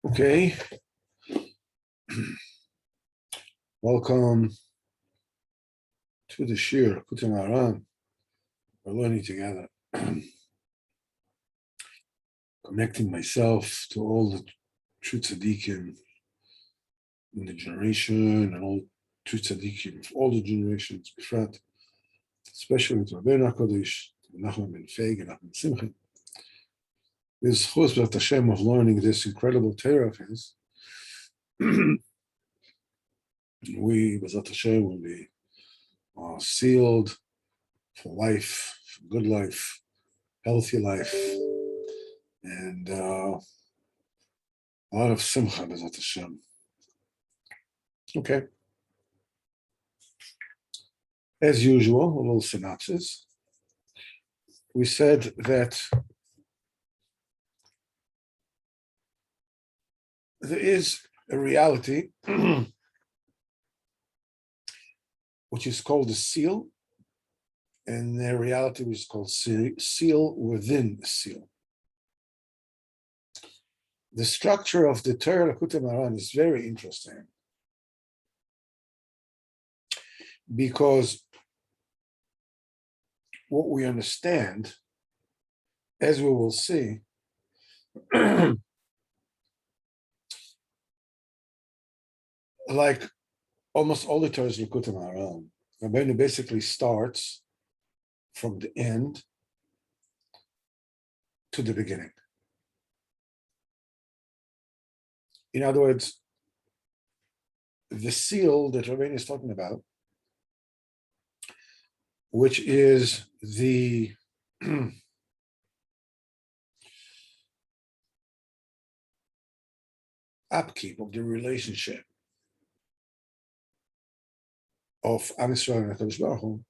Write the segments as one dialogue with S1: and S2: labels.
S1: Okay. Welcome to the Shir, Likutey Moharan. We're learning together. Connecting myself to all the true tzaddikim in the generation and all true tzaddikim of all the generations, Befrat, especially to Rabbeinu HaKadosh, Nachman ben Feig and Nachman Simcha. This chus with Hashem of learning this incredible Torah of his. We, B'ezrat Hashem, will be sealed for life, for good life, healthy life, and a lot of simcha, B'ezrat Hashem. Okay. As usual, a little synopsis. We said that there is a reality which is called the seal, and the reality which is called seal within a seal. The structure of the Torah Likutey Moharan is very interesting because what we understand, as we will see, like almost all the Torah's Likutey Moharan, Rabbeinu basically starts from the end to the beginning. In other words, the seal that Rabbeinu is talking about, which is the upkeep of the relationship of Am Yisrael and HaKadosh Baruch Hu,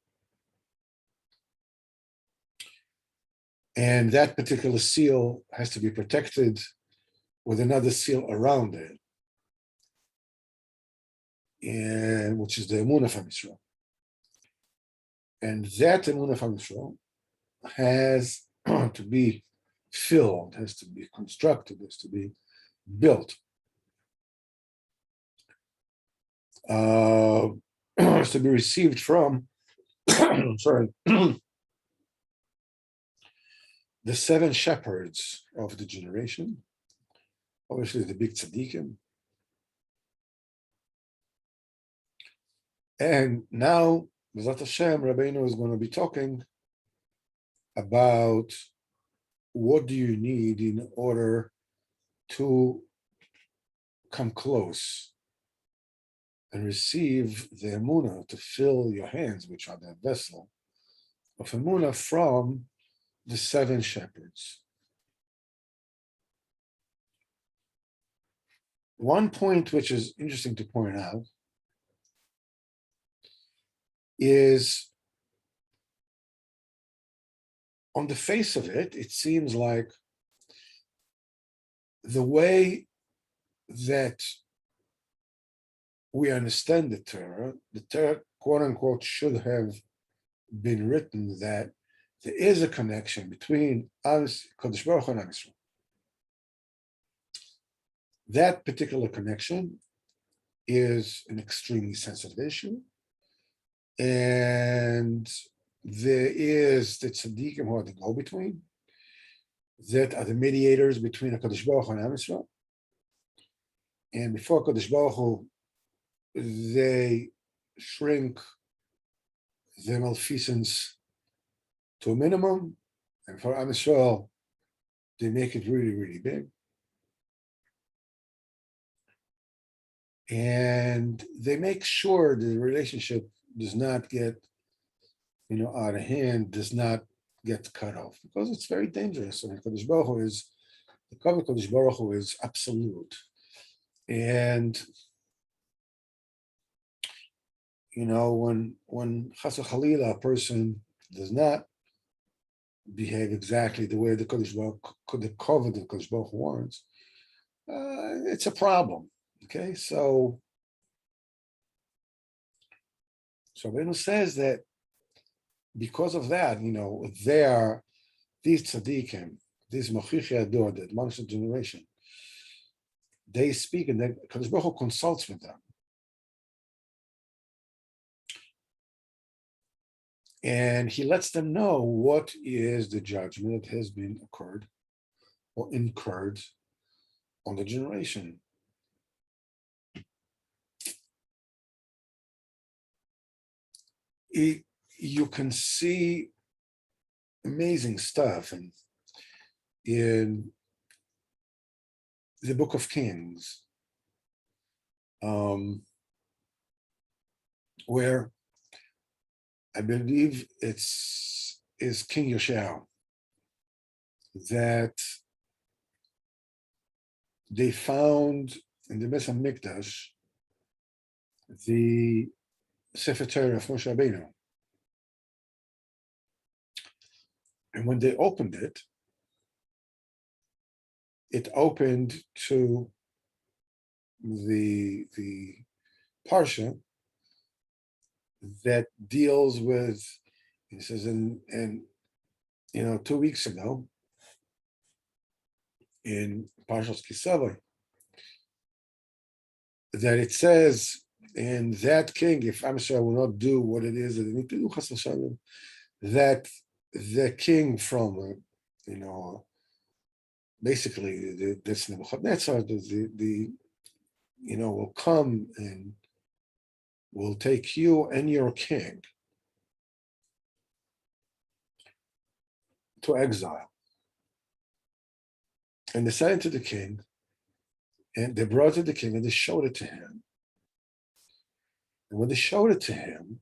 S1: and that particular seal has to be protected with another seal around it, and which is the Emunah of Am Yisrael. And that Emunah of Am Yisrael has to be filled, has to be constructed, has to be built. Has to be received from, the 7 shepherds of the generation, obviously the big tzaddikim. And now, B'ezrat Hashem, Rabbeinu is going to be talking about what do you need in order to come close and receive the emunah, to fill your hands, which are the vessel of emunah, from the 7 shepherds. One point which is interesting to point out is, on the face of it, it seems like the way that we understand the Torah, quote unquote, should have been written that there is a connection between Kadosh Baruch Hu and Am Yisrael. That particular connection is an extremely sensitive issue, and there is the tzaddikim who are the go-between, that are the mediators between Kadosh Baruch Hu and Am Yisrael. And before Kadosh Baruch Hu, they shrink their malfeasance to a minimum, and for Am Yisrael, they make it really, really big. And they make sure the relationship does not get, out of hand, does not get cut off, because it's very dangerous. And Kadosh Baruch Hu is, the covenant Kadosh Baruch Hu is absolute. And when Chas v'Chalila, a person does not behave exactly the way the Kodesh Baruch Hu, the covenant of Kodesh Baruch Hu warrants, it's a problem. Okay, so Rabbeinu says that because of that, they are these tzaddikim, these mochichi ador, the admonished generation, they speak, and then Kadosh Baruch Hu consults with them. And he lets them know what is the judgment that has been occurred or incurred on the generation. You can see amazing stuff in the Book of Kings, where I believe is King Yoshiao, that they found in the Beis Hamikdash the Sefer Torah of Moshe Rabbeinu. And when they opened it, it opened to the parsha that deals with, he says, and 2 weeks ago in Parshas Kisavai, that it says, and that king, if Am Yisrael will not do what it is that they need to do, Chas v'shalom, that the king from, basically this Nebuchadnezzar, will come and will take you and your king to exile. And they sent it to the king, and they brought it to the king, and they showed it to him. And when they showed it to him,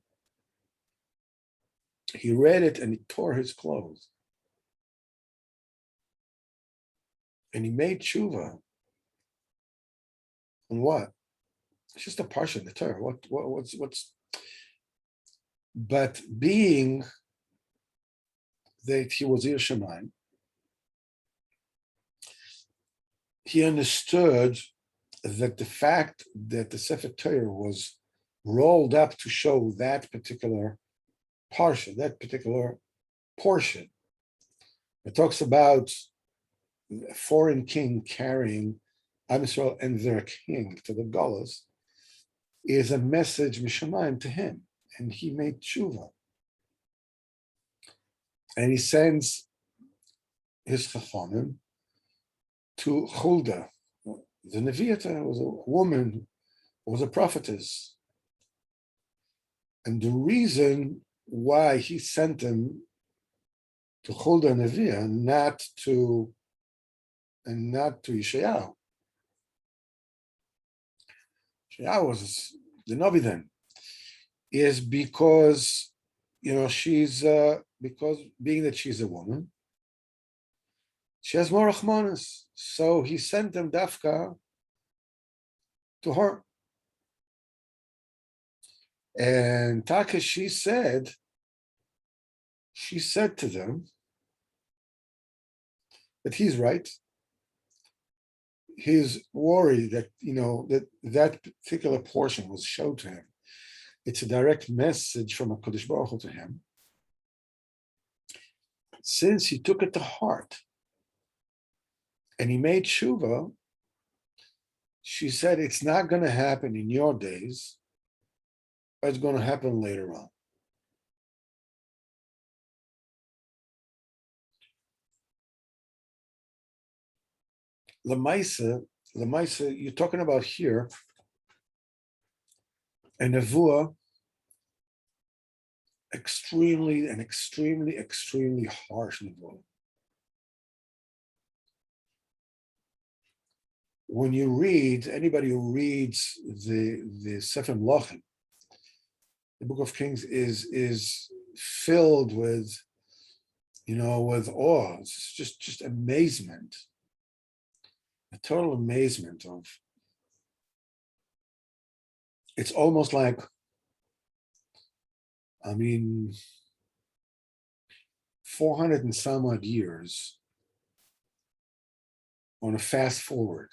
S1: he read it and he tore his clothes. And he made tshuva. On what? It's just a parsha in the Torah. What's? But being that he was Ir Shemayim, he understood that the fact that the Sefer Torah was rolled up to show that particular parsha, that particular portion, it talks about a foreign king carrying Am Yisrael and their king to the Golas, is a message Mishamayim to him, and he made tshuva. And he sends his chachamim to Huldah. The Nevi'ata was a woman, was a prophetess. And the reason why he sent him to Huldah Nevi'ah, not to Yeshayahu. Yeshayahu was the Navi then, is because, she's, because being that she's a woman, she has more Rahmanas. So he sent them Dafka to her. And Taka, she said to them that he's right. His worry that, that particular portion was showed to him. It's a direct message from a Kodesh Baruch Hu to him. Since he took it to heart and he made tshuva, she said, it's not going to happen in your days, but it's going to happen later on. Lamaisa, you're talking about here, a nevuah, extremely harsh nevuah. When you read, anybody who reads the Sefer Melachim, the Book of Kings is filled with, with awe. It's just amazement. A total amazement of, it's almost like, 400 and some odd years on a fast forward.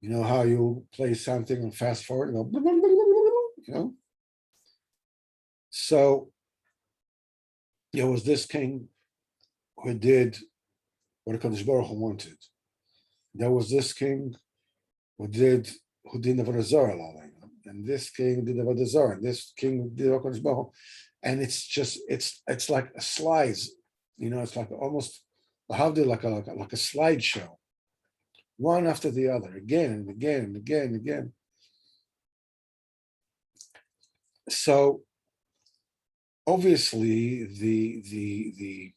S1: You know how you play something and fast forward and go, So it was this king who did what HaKadosh Baruch Hu wanted. there was this king who did Avodah Zarah, and this king did Avodah Zarah, and this king did HaKadosh Baruch Hu. And it's like a slides, it's like almost how do like a slideshow, one after the other, again and again and again and again. So obviously the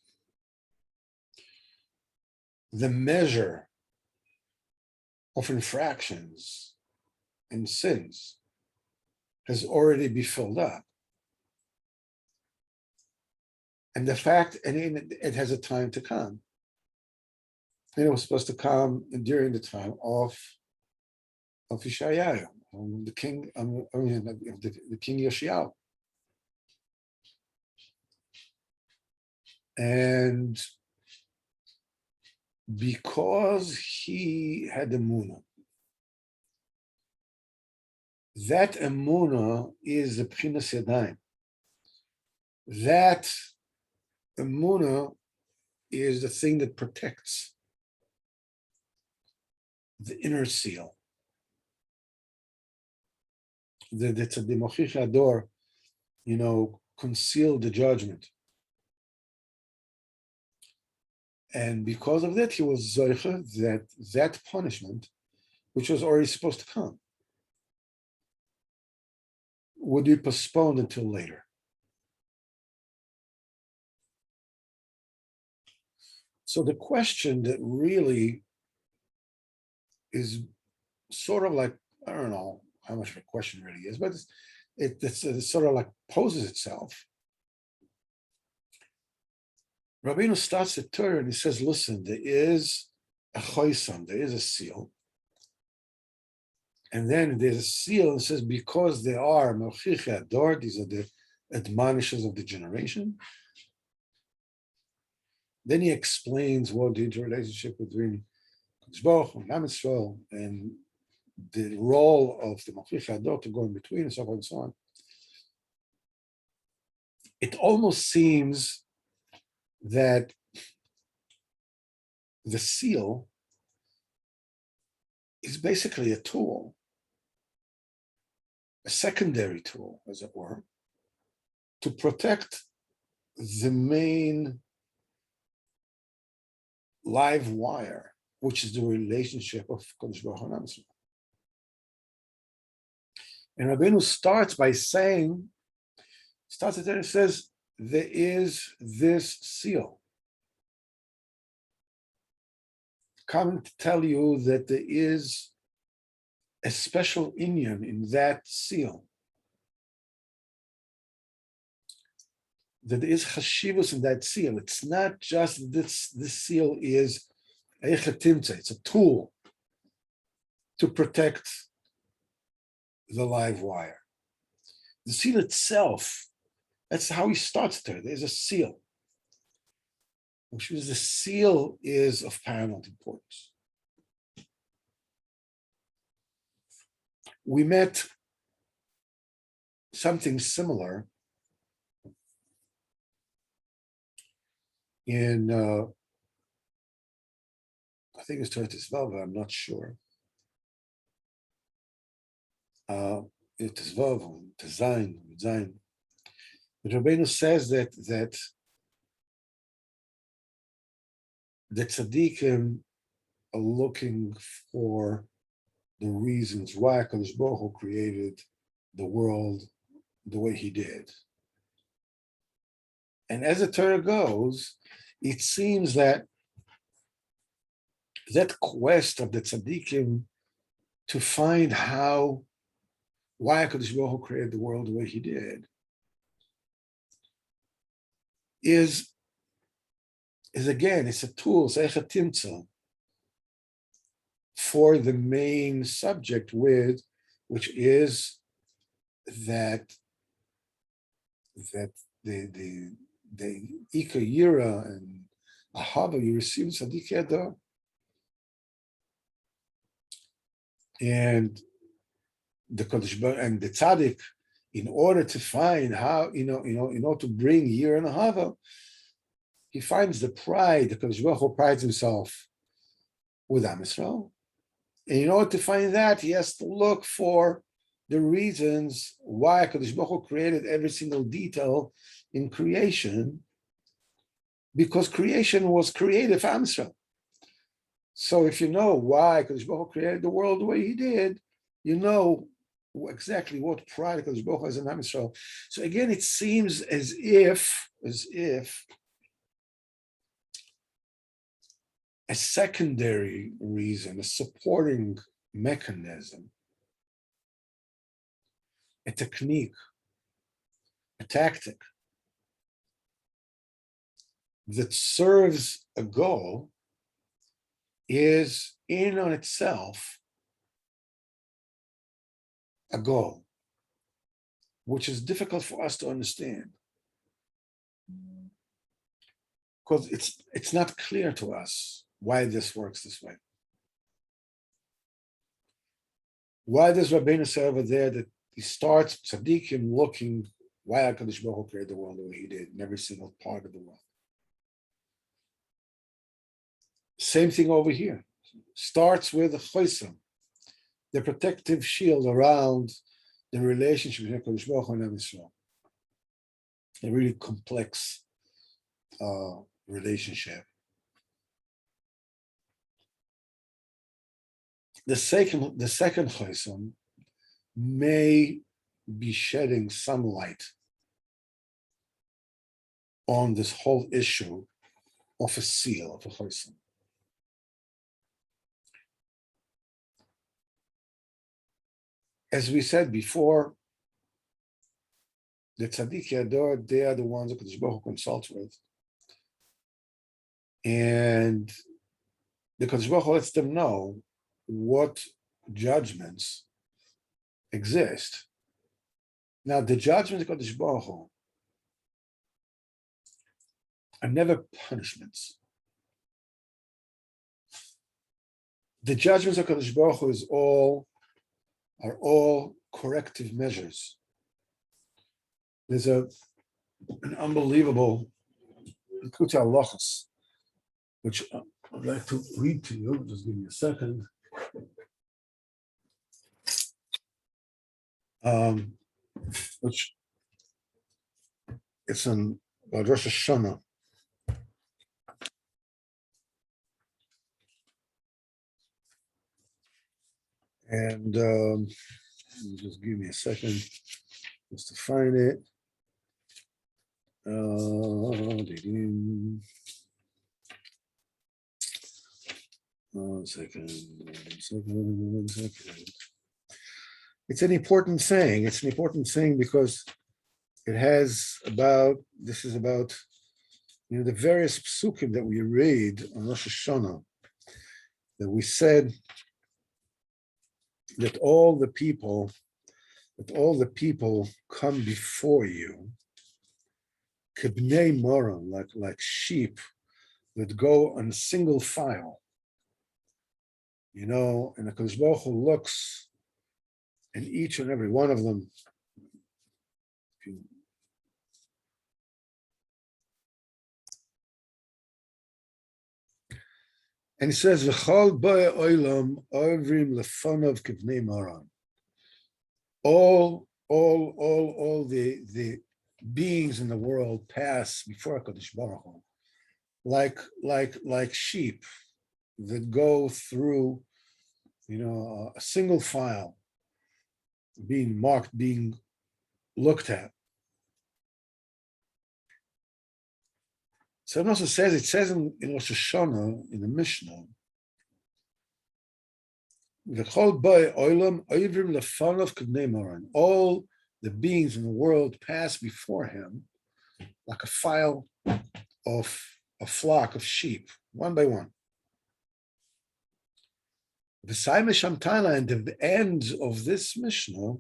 S1: measure of infractions and sins has already been filled up. And the fact, and it has a time to come. And it was supposed to come during the time of Yeshayahu, the king, the king Yoshiyahu. And because he had emunah, that emunah is the B'chinas Yadayim. That emunah is the thing that protects the inner seal. The Mochich Ador, concealed the judgment. And because of that, he was zoicha that punishment, which was already supposed to come, would be postponed until later. So the question that really is sort of like, I don't know how much of a question really is, but it sort of like poses itself. Rabbeinu starts the Torah and he says, listen, there is a choisam, there is a seal. And then there's a seal and says, because they are Melchicha Ador, these are the admonishers of the generation. Then he explains what the interrelationship between Kodesh Baruch Hu and Am Yisrael and the role of the Melchicha Ador to go in between and so on and so on. It almost seems that the seal is basically a tool, a secondary tool, as it were, to protect the main live wire, which is the relationship of Kodesh Baruch Hu and Am Yisrael. And Rabbeinu starts by saying, starts it there and says, there is this seal coming to tell you that there is a special inyan in that seal, that there is chashivus in that seal. It's not just this seal is eichatimtze, it's a tool to protect the live wire. The seal itself, that's how he starts there. There's a seal, which means the seal is of paramount importance. We met something similar in, I think it's Torah Tisvav, I'm not sure. Tisvav, Zayin. But Rabbeinu says that the tzaddikim are looking for the reasons why HaKadosh Baruch Hu created the world the way he did. And as the Torah goes, it seems that that quest of the tzaddikim to find why HaKadosh Baruch Hu created the world the way he did is again, it's a tool, it's eichatimtza, for the main subject which is that the Ika Yira and Ahava you receive Tzaddik Yador. And the Kodesh Baruch and the Tzaddik, in order to find how, in order to bring Yira and Ahava, he finds the pride, the Kodesh Baruch Hu prides himself with Am Yisrael. And in order to find that, he has to look for the reasons why HaKadosh Baruch Hu created every single detail in creation, because creation was created for Am Yisrael. So if you know why HaKadosh Baruch Hu created the world the way he did, you know exactly what pride HaKadosh Baruch Hu has in Am Yisrael. So again, it seems as if a secondary reason, a supporting mechanism, a technique, a tactic that serves a goal is in on itself a goal, which is difficult for us to understand because it's not clear to us why this works this way. Why does Rabbeinu say over there that he starts tzaddikim looking why HaKadosh Baruch Hu created the world the way he did in every single part of the world? Same thing over here. Starts with the chosam, the protective shield around the relationship between HaKadosh Baruch Hu and Am Yisrael. A really complex relationship. The second chosam may be shedding some light on this whole issue of a seal, of a chosam. As we said before, the tzaddik yador, they are the ones that HaKadosh Baruch Hu consults with. And the HaKadosh Baruch Hu lets them know what judgments exist. Now, the judgments of HaKadosh Baruch Hu are never punishments. The judgments of HaKadosh Baruch Hu are all corrective measures. There's an unbelievable Likutey Halachos, which I'd like to read to you. Just give me a second. Which it's on Rosh Hashanah. And just give me a second just to find it. One second. It's an important saying. It's an important saying because it has about, this is about, the various psukim that we read on Rosh Hashanah, that we said that all the people come before you, Likutey Moharan, like sheep that go on single file, and the HaKadosh Baruch Hu looks in each and every one of them. And he says, "V'chol ba'e olam ovrim lefonav kivnei Moharan." All the beings in the world pass before HaKadosh Baruch Hu, like sheep that go through, a single file, being marked, being looked at. So it also says, in Rosh Hashanah, in the Mishnah, all the beings in the world pass before him like a file of a flock of sheep, one by one. And the end of this Mishnah,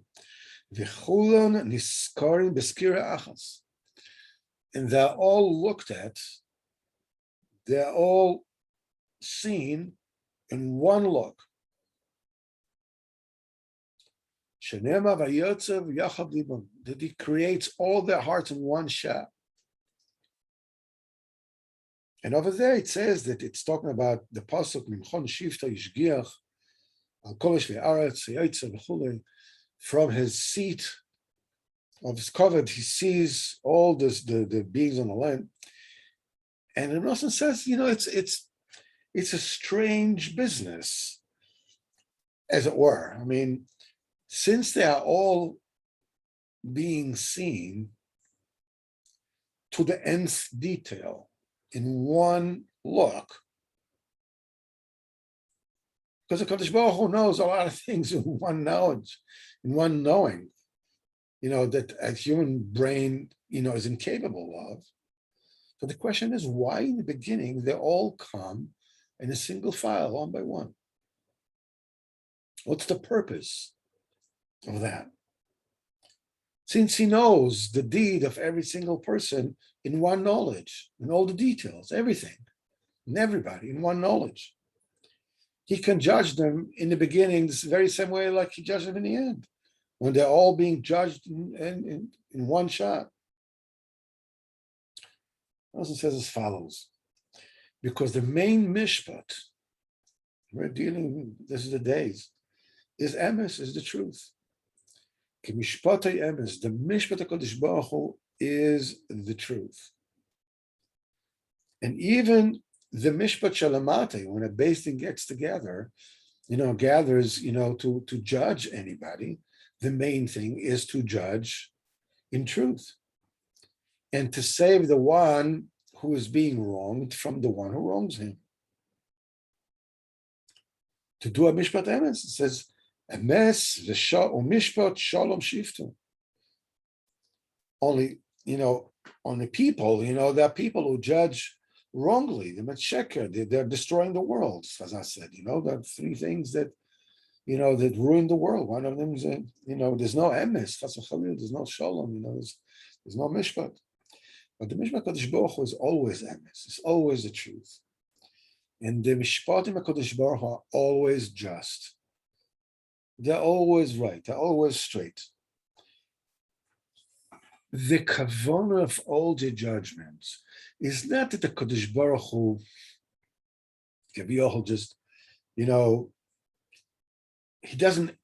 S1: and they're all looked at, they're all seen in one look. That he creates all their hearts in one shot. And over there it says that it's talking about the pasuk Mimchon Shifta Yishgiach Al Kolish Ve'aretz Yotze V'chulei. From his seat of his covet, he sees all the beings on the land. And it also says, it's a strange business, as it were. I mean, since they are all being seen to the nth detail in one look, because the Kadosh Baruch Hu knows a lot of things in one knowledge, in one knowing, that a human brain, is incapable of. So the question is, why in the beginning they all come in a single file, one by one? What's the purpose of that? Since he knows the deed of every single person in one knowledge, in all the details, everything, and everybody in one knowledge, he can judge them in the beginning the very same way like he judged them in the end, when they're all being judged in one shot. Also says as follows, because the main mishpat, we're dealing, this is the days, is emes, is the truth. Mishpatei emes, the mishpat HaKadosh Baruch Hu is the truth. And even the mishpat shalamate, when a beis din gets together, gathers, to judge anybody, the main thing is to judge in truth and to save the one who is being wronged from the one who wrongs him. To do a mishpat emes, it says, emes mishpat shalom shiftu. Only people, there are people who judge wrongly. They're destroying the world, as I said. There are three things that that ruin the world. One of them is, there's no emes, there's no shalom, there's no mishpat. But the mishpat Kadosh Baruch Hu is always emes. It's always the truth. And the mishpatim Kadosh Baruch Hu are always just. They're always right. They're always straight. The kavanah of all the judgments is not that the Kadosh Baruch Hu just, he doesn't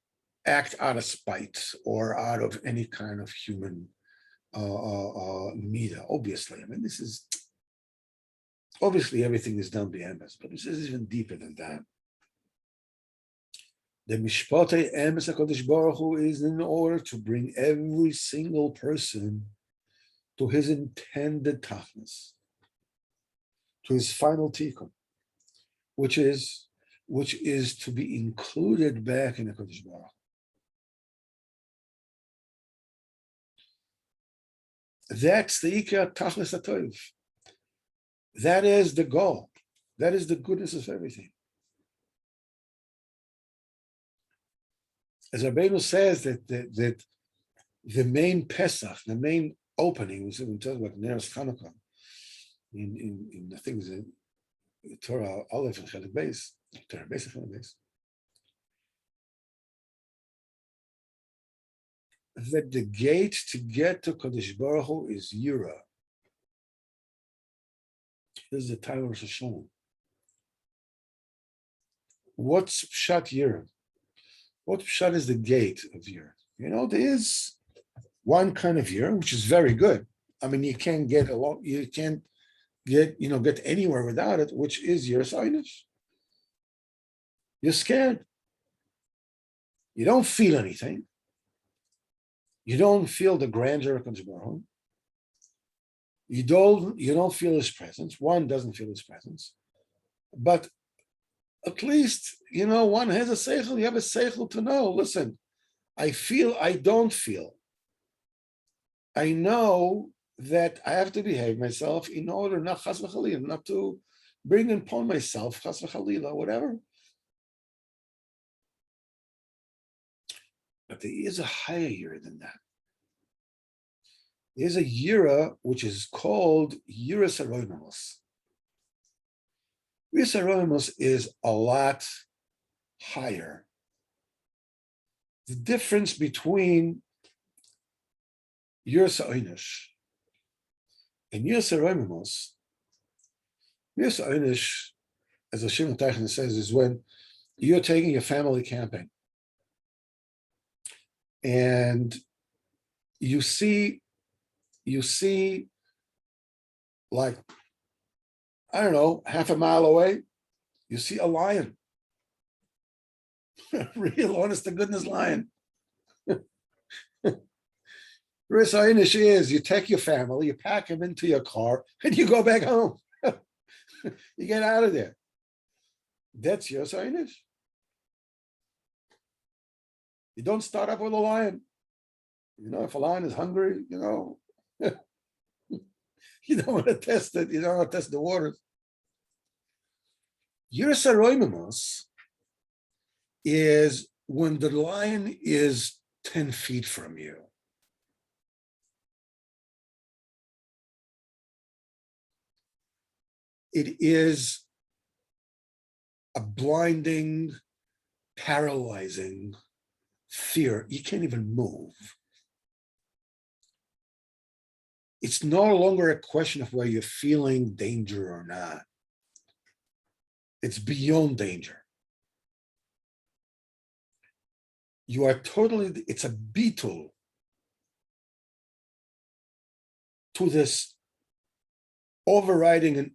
S1: act out of spite or out of any kind of human meter. Obviously, this is obviously everything is done by emes, but this is even deeper than that. The mishpatei emes HaKadosh Baruch Hu is in order to bring every single person to his intended tachlis, to his final tikkun, which is to be included back in the Kadosh Baruch Hu. That's the ikar tachlis hatov. That is the goal. That is the goodness of everything. As Rabbeinu says that the main Pesach, the main opening, we talk about Neros Chanukah, in the things in Torah Aleph and Chelek Beis, Torah Beis and Chelek Beis, that the gate to get to Kadosh Baruch Hu is Yira. This is the time of Rosh Hashanah. What's Pshat Yira? What Pshat is the gate of Yira? There is one kind of Yira, which is very good. You can't get along, you can't get anywhere without it, which is Yiras Einish. You're scared. You don't feel anything. You don't feel the grandeur of Kadosh Baruch Hu. You don't feel his presence. One doesn't feel his presence. But at least, one has a seichel. You have a seichel to know, listen, I feel, I don't feel. I know that I have to behave myself in order not chas v'chalila, not to bring upon myself chas v'chalila, whatever. But there is a higher yira than that. There's a yira which is called yiras haroimos. Yiras haroimos is a lot higher. The difference between yiras ha'onish and yiras haroimos Yes, Einish, as the Shimon Teichen says, is when you're taking your family camping and you see like, I don't know, half a mile away, you see a lion. Real honest to goodness lion. Ris Einish is you take your family, you pack them into your car, and you go back home. You get out of there. That's your Einish. You don't start up with a lion. If a lion is hungry, you don't want to test it. You don't want to test the waters. Yiras HaRoimimos is when the lion is 10 feet from you. It is a blinding, paralyzing fear. You can't even move. It's no longer a question of whether you're feeling danger or not. It's beyond danger. You are totally, it's a beetle to this overriding and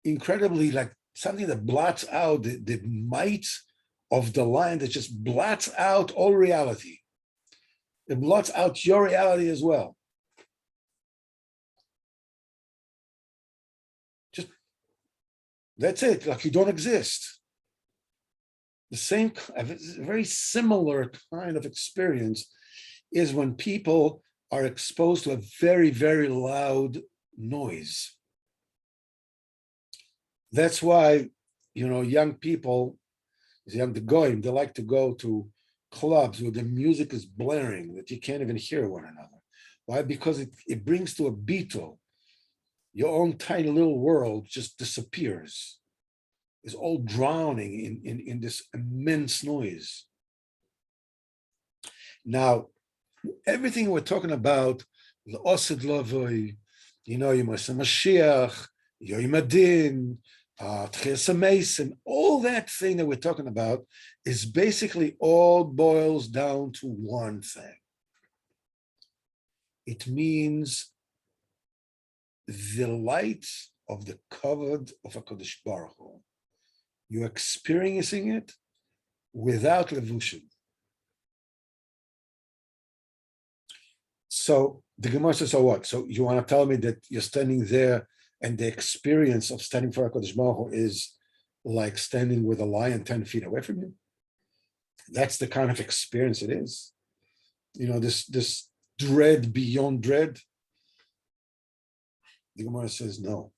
S1: incredibly something that blots out the might of the lion, that just blots out all reality. It blots out your reality as well. Just, that's it, like you don't exist. The same, a very similar kind of experience is when people are exposed to a very, very loud noise. That's why, young people, young goyim, they like to go to clubs where the music is blaring, that you can't even hear one another. Why? Because it brings to a beetle. Your own tiny little world just disappears. It's all drowning in this immense noise. Now, everything we're talking about, the Osid Lavoi, Yemos Mashiach, Yoim Adin, Tchias Mason, all that thing that we're talking about is basically all boils down to one thing. It means the light of the kavod of HaKadosh Baruch Hu. You're experiencing it without levushim. So the Gemara says, so what? So you want to tell me that you're standing there and the experience of standing for HaKadosh Baruch Hu is like standing with a lion 10 feet away from you? That's the kind of experience it is. This dread beyond dread. The Gemara says no.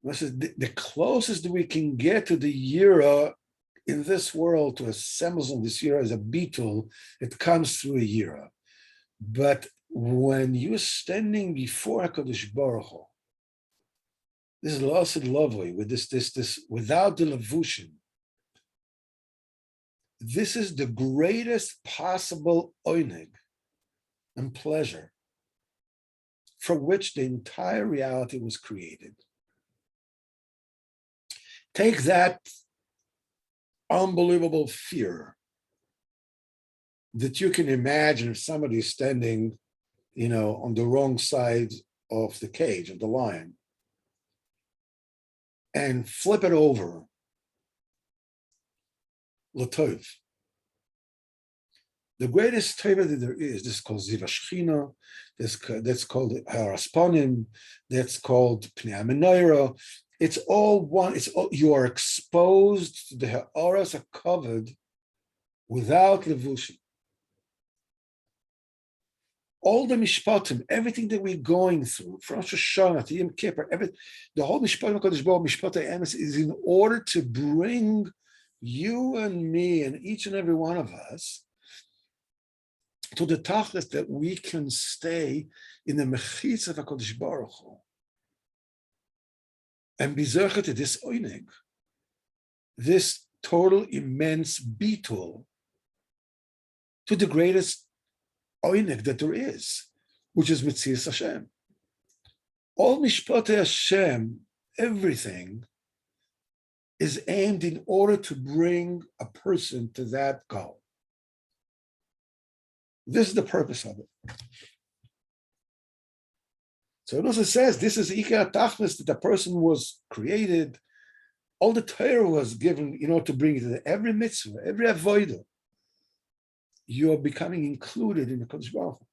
S1: The closest that we can get to the Yira in this world, to a semblance of this Yira, as a beetle, it comes through a Yira. But when you're standing before HaKadosh Baruch Hu, this is L'Asid Lavoi, with this without the levushim, this is the greatest possible oineg and pleasure from which the entire reality was created. Take that unbelievable fear that you can imagine if somebody is standing, on the wrong side of the cage, of the lion, and flip it over, l'tov. The greatest teva that there is, this is called Ziv HaShechina, that's called Harasponim, that's called Pnei HaMenorah. It's all one. You are exposed to the ha'aras HaKavod without levushim. All the mishpatim, everything that we're going through, from Rosh Hashanah to Yom Kippur, the whole mishpatim HaKadosh Baruch Hu, mishpatei emes, is in order to bring you and me and each and every one of us to the tachlis that we can stay in the mechitz of HaKadosh Baruch Hu and be zochet to this oineg, this total immense beetle, to the greatest oineg that there is. which is Metzias Hashem. All Mishpatei Hashem, everything, is aimed in order to bring a person to that goal. This is the purpose of it. So it also says this is Ikar Tachlis, that the person was created. All the Torah was given, to bring it to every mitzvah, every avodah. You are becoming included in the Kodesh Baruch Hu.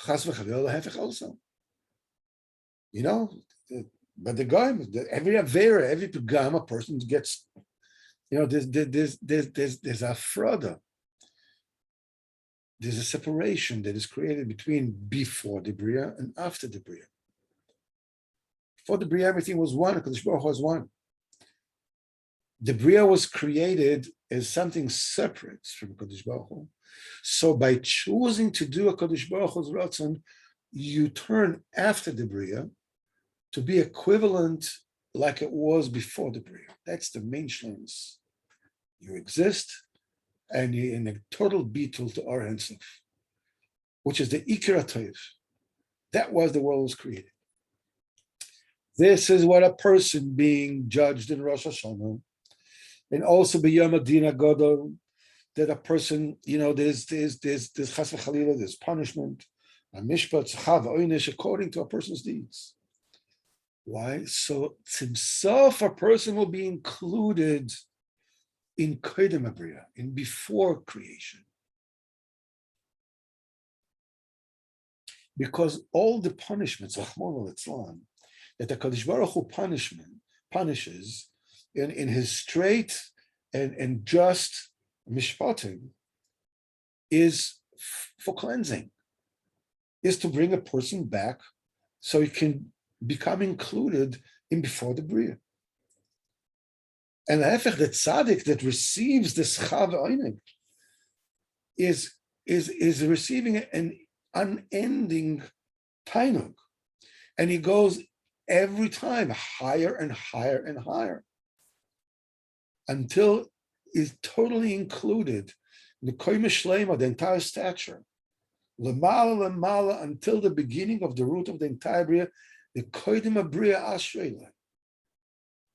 S1: Chas v'chavil hefech also. But the guy, every avera, every pagam, a person gets, there's a frauda. There's a separation that is created between before the Bria and after the Bria. Before the Bria, everything was one. HaKadosh Baruch Hu was one. The Bria was created as something separate from HaKadosh Baruch Hu. So by choosing to do HaKadosh Baruch Hu's Ratzon, you turn after the Bria to be equivalent like it was before the Bria. That's the main shlemus. You exist, and you're in a total beetle to Or Ein Sof, which is the Ikar HaTov. That was the world was created. This is what a person being judged in Rosh Hashanah, and also B'Yom Adin HaGadol, that a person, there's chas v'chalila, there's punishment, a mishpat, chav, oynish, according to a person's deeds. Why? So himself, a person will be included in Kodem Abriya, in before creation. Because all the punishments, Rahman al-Islam, that the Kadosh Baruch Hu punishes in his straight and just mishpatim, is for cleansing, is to bring a person back so he can become included in before the Bria. And the tzaddik that receives this chav einig is receiving an unending tainug, and he goes every time higher and higher and higher until is totally included in the koyim shlema, the entire stature, lemala until the beginning of the root of the entire bria, the koyim bria ashrei.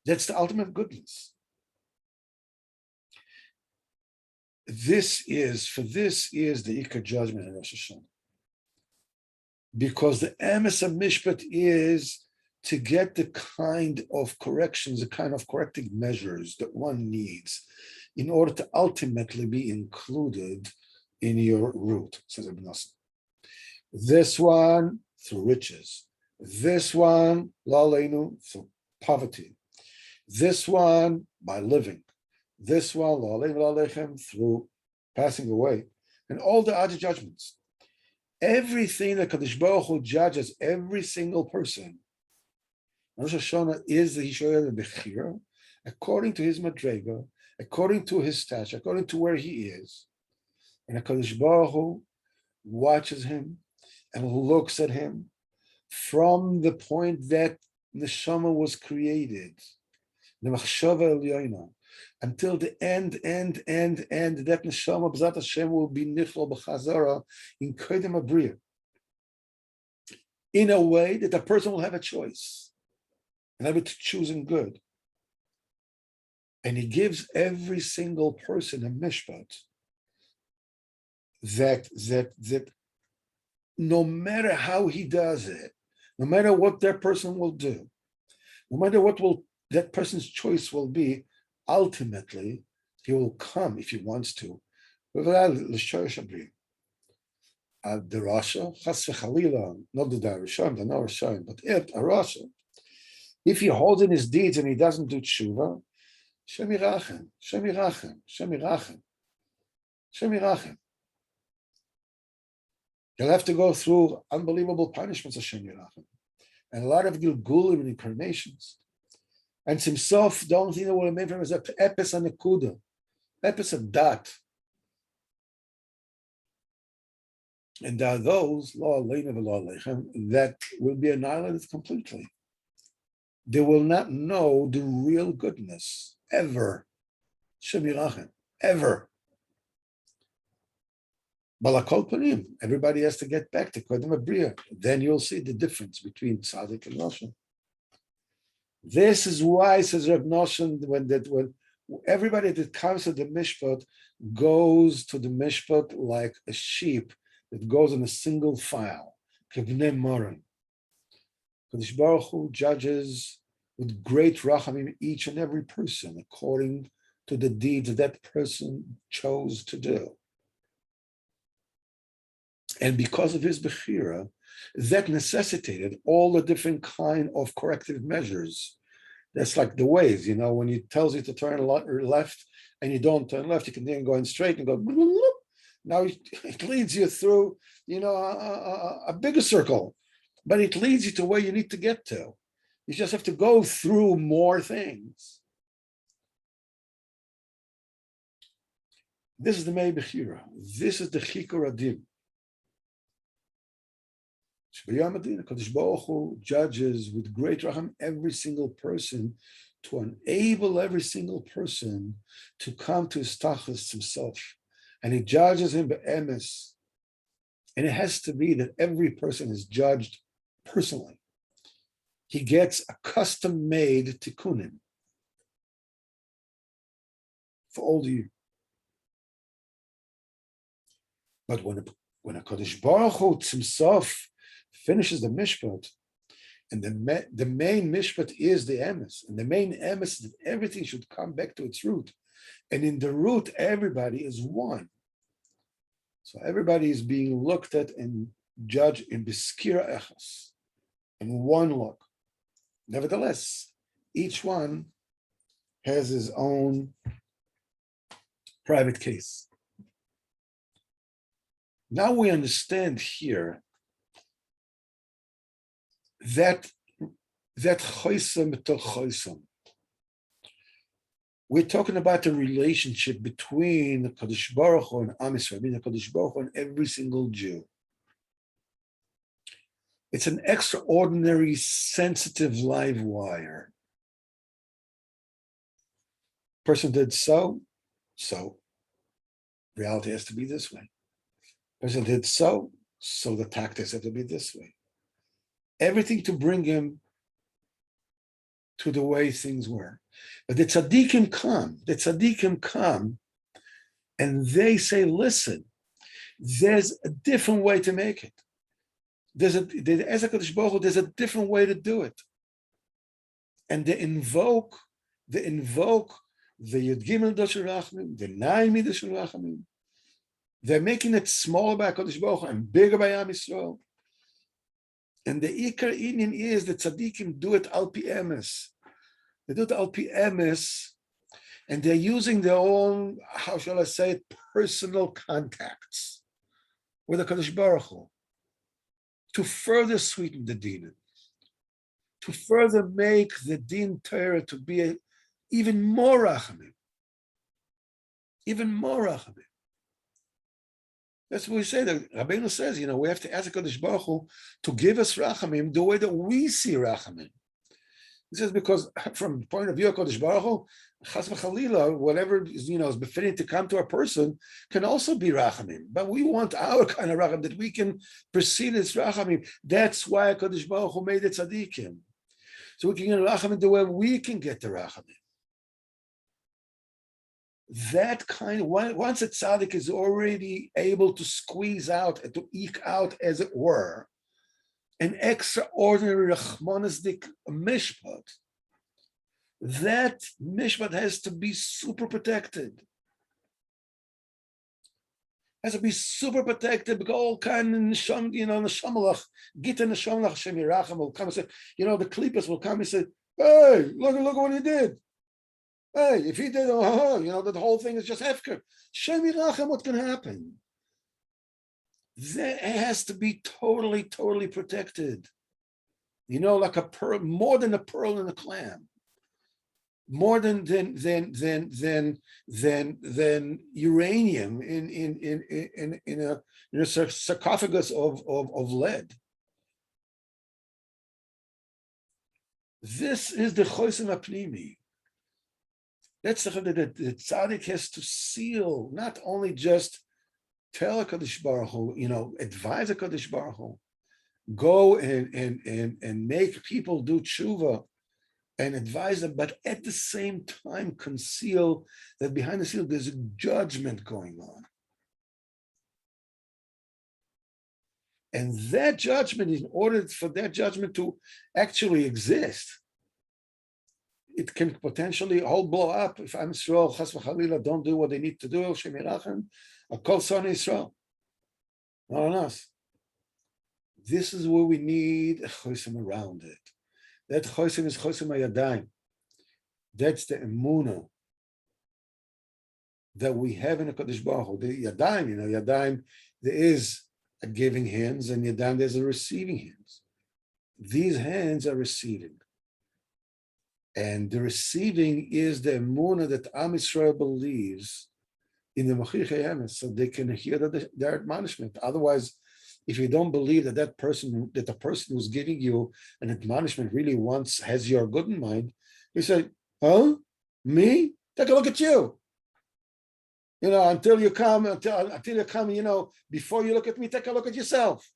S1: That's the ultimate goodness. This is the Ikar judgment in Rosh Hashanah. Because the emes of mishpat is to get the kind of corrections, the kind of corrective measures that one needs in order to ultimately be included in your root, says Ibn Nassim. This one through riches. This one, la'aleinu, through poverty. This one by living. This one, la'aleinu la'alechem, through passing away. And all the other judgments. Everything that Kadosh Baruch Hu judges every single person, Rosh Hashanah is the Hishoyah Bechira, according to his madrega, according to his stature, according to where he is. And HaKadosh Baruch Hu watches him and looks at him from the point that Neshama was created, the Machshava Elyoina, until the end, that Neshama B'zat Hashem will be Niflo B'chazara in Kodem Abriya, in a way that a person will have a choice and have it to choosing good. And he gives every single person a mishpat that no matter how he does it, no matter what that person will do, no matter what that person's choice will be, ultimately he will come, if he wants to, the Rasha, Chas v'Chalila, not the Darishon, the Norishon, but if a Rasha, if he holds in his deeds and he doesn't do tshuva, Shem Yirachem, Shem Yirachem, Shem Yirachem, Shem Yirachem. He'll have to go through unbelievable punishments of Shem Yirachem, and a lot of Gilgulim and incarnations. And himself, the only thing that will remain from him is epis and nekuda, epis of dat. And there are those, law aleinu that will be annihilated completely. They will not know the real goodness ever. Shem Yirachem, ever. Balakol Panim, everybody has to get back to Kodem Abriya. Then you'll see the difference between Tzaddik and Nosson. This is why, says Reb Nosson, when everybody that comes to the Mishpat goes to the Mishpat like a sheep that goes in a single file. Likutey Moharan. Kadosh Baruch Hu judges with great rachamim each and every person according to the deeds that person chose to do. And because of his bechira, that necessitated all the different kind of corrective measures. That's like the ways, when he tells you to turn left and you don't turn left, you can then go in straight and go, now it leads you through, a bigger circle, but it leads you to where you need to get to. You just have to go through more things. This is the Mei Bechira. This is the Chikar Adin. Kadosh Baruch Hu judges with great racham every single person to enable every single person to come to his tachlis himself. And he judges him be'emes. And it has to be that every person is judged personally. He gets a custom-made tikkunim for all the year. But when a Kadosh Baruch Hu himself finishes the mishpat, and the main mishpat is the emes, and the main emes is that everything should come back to its root, and in the root everybody is one. So everybody is being looked at and judged in beskira echas, in one look. Nevertheless, each one has his own private case. Now we understand here that choisam to choisam. We're talking about the relationship between the Kadosh Baruch Hu and Am Yisrael, between the Kadosh Baruch Hu and every single Jew. It's an extraordinary, sensitive live wire. Person did so. Reality has to be this way. Person did so the tactics have to be this way. Everything to bring him to the way things were. But the tzaddikim come, and they say, listen, there's a different way to make it. There's a different way to do it. And they invoke the Yud Gimel Doshel Rachamim, the Nine Midoshel Rachamim. They're making it smaller by HaKadosh Baruch Hu and bigger by Am Yisrael. And the Ikar Inyan is that tzaddikim do it al pi emes. They do it al pi emes, and they're using their own, how shall I say it, personal contacts with the Kadosh Baruch Hu to further sweeten the din, to further make the din Torah to be even more rachamim, even more rachamim. That's what we say. That Rabbeinu says, we have to ask HaKadosh Baruch Hu to give us rachamim the way that we see rachamim. He says, because from the point of view of HaKadosh Baruch Hu, chas v'chalila, whatever is befitting to come to a person can also be rachamim. But we want our kind of rachamim that we can perceive as rachamim. That's why HaKadosh Baruch Hu made it tzaddikim. So we can get rachamim the way we can get the rachamim. That kind of, once a tzaddik is already able to squeeze out and to eke out, as it were, an extraordinary rachmanistic mishpat, that mishpat has to be super protected. Has to be super protected because all kind of neshamalach, gita neshamalach Hashem Yiracham will come and say, the klipas will come and say, hey, look what he did. Hey, if he did, the whole thing is just hefker. Shem Yirachem, what can happen? That has to be totally, totally protected. Like a pearl, more than a pearl in a clam, more than uranium in a sarcophagus of lead. This is the chosim apnimi. That's the tzaddik has to seal, not only just tell HaKadosh Baruch Hu, advise HaKadosh Baruch Hu, go and make people do tshuva and advise them, but at the same time conceal that behind the seal there's a judgment going on. And that judgment, in order for that judgment to actually exist, it can potentially all blow up if Am Yisrael, Chas v'Chalila, don't do what they need to do. Shem Yirachem, Akol Son Yisrael, not on us. This is where we need a chosim around it. That chosim is chosim hayadayim. That's the emunah that we have in the Kadosh Baruch Hu. The yadayim, yadayim, there is a giving hands, and yadayim, there's a receiving hands. These hands are receiving. And the receiving is the emunah that Am Yisrael believes in the Machichei Emes, so they can hear their admonishment. Otherwise, if you don't believe that the person who's giving you an admonishment really has your good in mind, you say, "Oh, me? Take a look at you. Until you come, before you look at me, take a look at yourself.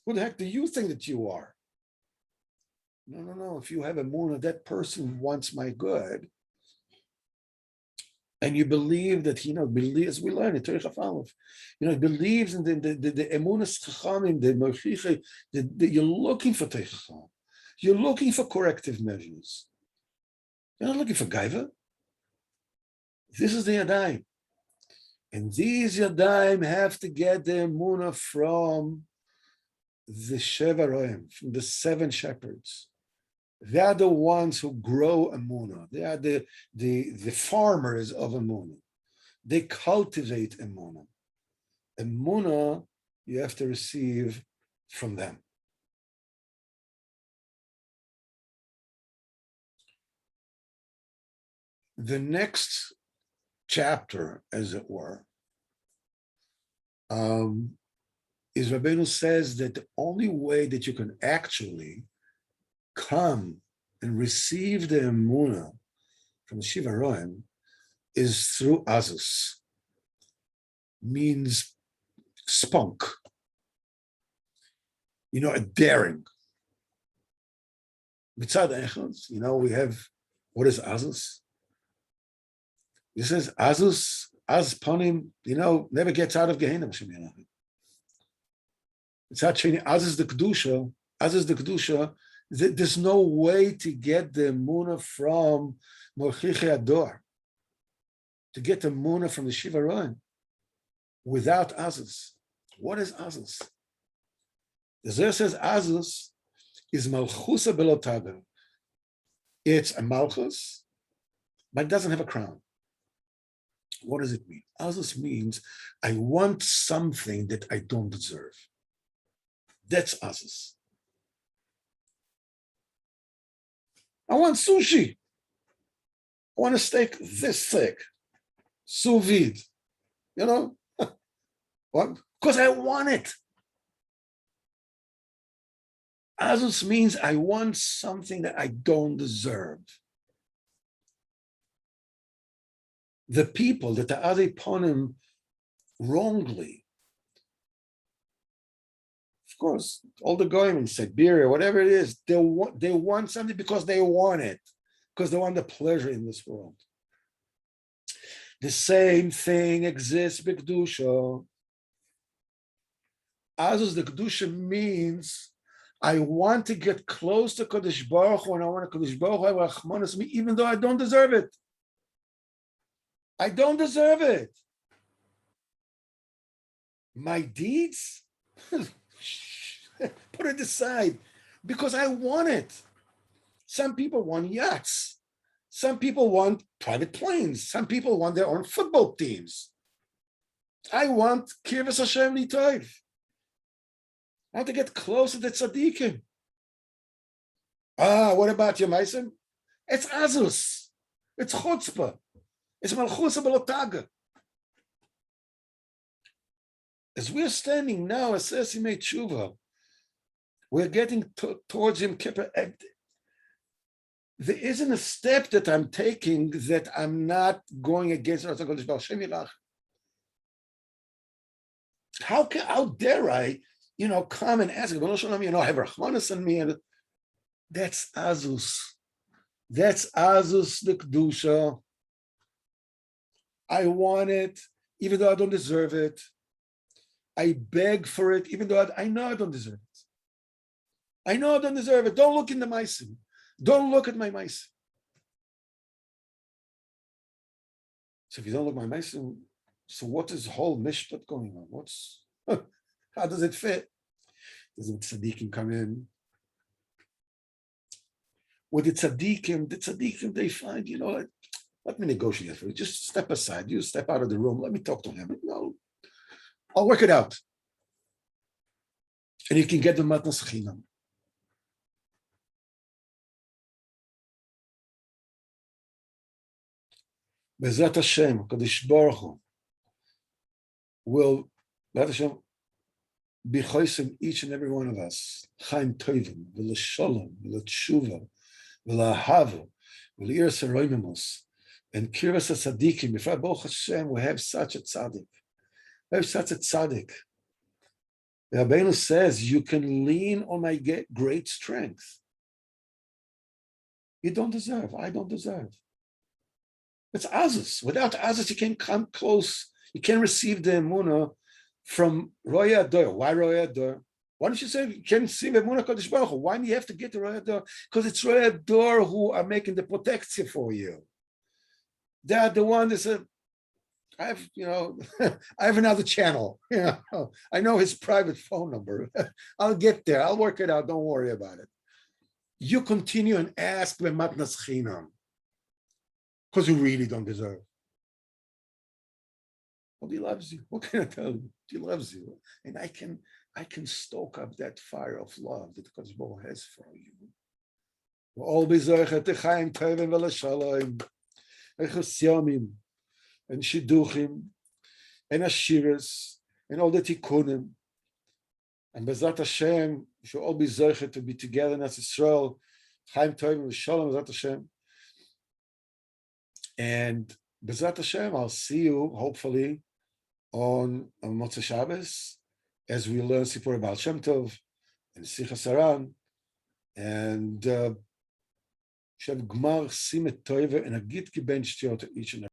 S1: Who the heck do you think that you are?" No. If you have a moon, that person wants my good, and you believe that believes, we learn it, believes in the emunas chachamim, the mochiche, that you're looking for teichacham, you're looking for corrective measures. You're not looking for gaiva. This is the yadayim, and these yadayim have to get the emunah from the Sheva Roim, from the 7 shepherds. They are the ones who grow emunah. They are the farmers of emunah. They cultivate emunah. Emunah you have to receive from them. The next chapter, as it were, is Rabbeinu says that the only way that you can actually come and receive the emunah from the Shiva Roim is through azus, means spunk, a daring. Mitzad echad, we have, what is azus? He says azus, az panim, never gets out of Gehenna. It's actually azus the kedusha. There's no way to get the emunah from Morchichei Ador, to get the emunah from the Shiva Roim without azus. What is azus? The Zohar says azus is malchusa belotaga. It's a malchus, but it doesn't have a crown. What does it mean? Azus means I want something that I don't deserve. That's azus. I want sushi. I want a steak this thick, sous vide. What? Because I want it. Azus means I want something that I don't deserve. The people that are upon him wrongly, of course, all the goyim in Siberia, whatever it is, they want something because they want it, because they want the pleasure in this world. The same thing exists with Kedusha. Azus, the Kedusha means I want to get close to Kadosh Baruch Hu, and I want Kadosh Baruch Hu have Rachmanas me, even though I don't deserve it. I don't deserve it. My deeds, put it aside, because I want it. Some people want yachts. Some people want private planes. Some people want their own football teams. I want Kirvas Hashem L'Toiv. I want to get closer to tzaddikim. What about your Meisim? It's azus. It's chutzpah. It's malchusa belotaga. As we're standing now, as Simei Tshuva, we're getting towards Yom Kippur. There isn't a step that I'm taking that I'm not going against Hashem Yirach. How dare I, come and ask, have Rahmanas on me? And that's Azus. That's Azus the Kedusha. I want it, even though I don't deserve it. I beg for it, even though I know I don't deserve it. I know I don't deserve it. Don't look in the Maisim. Don't look at my Maisim. So if you don't look at my Maisim, so what is the whole mishpat going on? How does it fit? Does the tzaddikim come in? With the tzaddikim, they find, let me negotiate for you. Just step aside. You step out of the room. Let me talk to him. I'll work it out. And you can get the matnas chinam. Bezrat Hashem, Kadosh Baruch Hu, will, Bezrat Hashem, be chosem each and every one of us. Chaim tovim, v'l'sholom, v'l'tshuva, v'l'ahava, v'l'iras haroimimus, and kirvas tzaddikim. Before Baruch Hashem, we have such a tzaddik. We have such a tzaddik. The Rabbeinu says, you can lean on my great strength. You don't deserve. I don't deserve. It's Azus. Without Azus, you can't come close. You can't receive the emunah from Roya Ador. Why Roya Ador? Why don't you say you can't receive emunah Kadosh Baruch Hu? Why do you have to get to Roya Ador? Because it's Roya Ador who are making the protection for you. They are the one that said, I have, I have another channel. I know his private phone number. I'll get there. I'll work it out. Don't worry about it. You continue and ask the matnas chinam because you really don't deserve. Well, he loves you. What can I tell you? He loves you, and I can stoke up that fire of love that Kadosh Baruch Hu has for you. We'll all be zoichet techaim tovim v'lashalom, echos yomim, and shidduchim, and ashiras, and all the tikkunim. And Bezrat Hashem, we should all be zoichet to be together in Israel, chaim tovim v'shalom, Bezrat Hashem. And Bezrat Hashem, I'll see you, hopefully, on Motzei Shabbos, as we learn Sipur Baal Shem Tov, and Sichas Haran, and Shem Gmar Simet Toive, and a Git Kiben Shtiot each and every